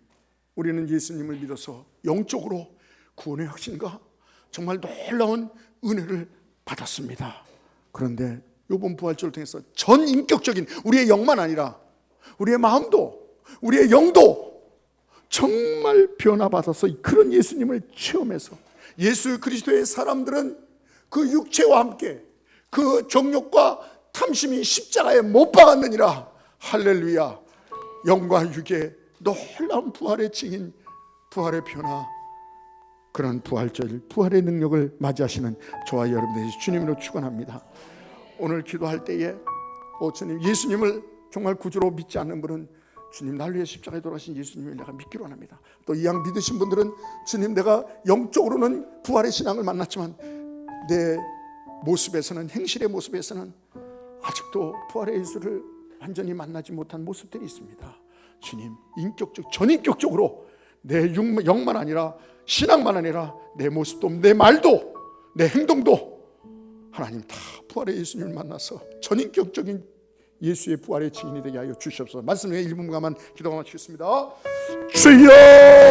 우리는 예수님을 믿어서 영적으로 구원의 확신과 정말 놀라운 은혜를 받았습니다. 그런데 이번 부활절을 통해서 전 인격적인 우리의 영만 아니라 우리의 마음도, 우리의 영도 정말 변화받아서 그런 예수님을 체험해서, 예수 그리스도의 사람들은 그 육체와 함께 그 정욕과 탐심이 십자가에 못 박았느니라. 할렐루야. 영과 육의 놀라운 부활의 증인, 부활의 변화, 그런 부활절, 부활의 능력을 맞이하시는 저와 여러분들이 주님으로 축원합니다. 오늘 기도할 때에 주님, 예수님을 정말 구주로 믿지 않는 분은 주님, 날 위해 십자가에 돌아가신 예수님을 내가 믿기로 합니다. 또 이왕 믿으신 분들은 주님, 내가 영적으로는 부활의 신앙을 만났지만 내 모습에서는, 행실의 모습에서는 아직도 부활의 예수를 완전히 만나지 못한 모습들이 있습니다. 주님, 인격적, 전인격적으로 내 영만 아니라, 신앙만 아니라 내 모습도, 내 말도, 내 행동도 하나님 다 부활의 예수님을 만나서 전인격적인 예수의 부활의 증인이 되게 하여 주시옵소서. 말씀에 1분간만 기도가 마치겠습니다. 주여!